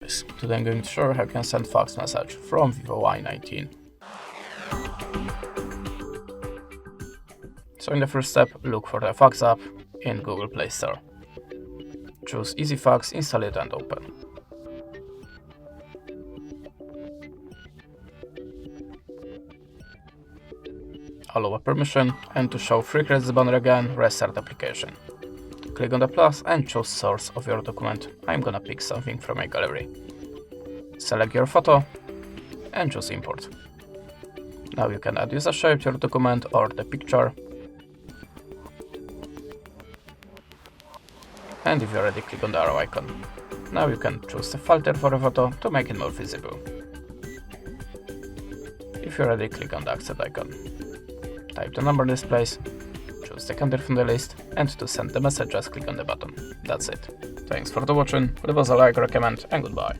Today I'm going to show you how you can send fax message from VIVO Y19. So in the first step, look for the fax app in Google Play Store. Choose EasyFax, install it and open. Allow a permission, and to show free credits banner again, restart application. Click on the plus and choose source of your document. I'm gonna pick something from my gallery. Select your photo and choose import. Now you can add user shape to your document or the picture. And if you're ready, click on the arrow icon. Now you can choose the filter for a photo to make it more visible. If you're ready, click on the accept icon. Type the number displays, choose the country from the list, and to send the message just click on the button. That's it. Thanks for watching, leave us a like, recommend, and goodbye.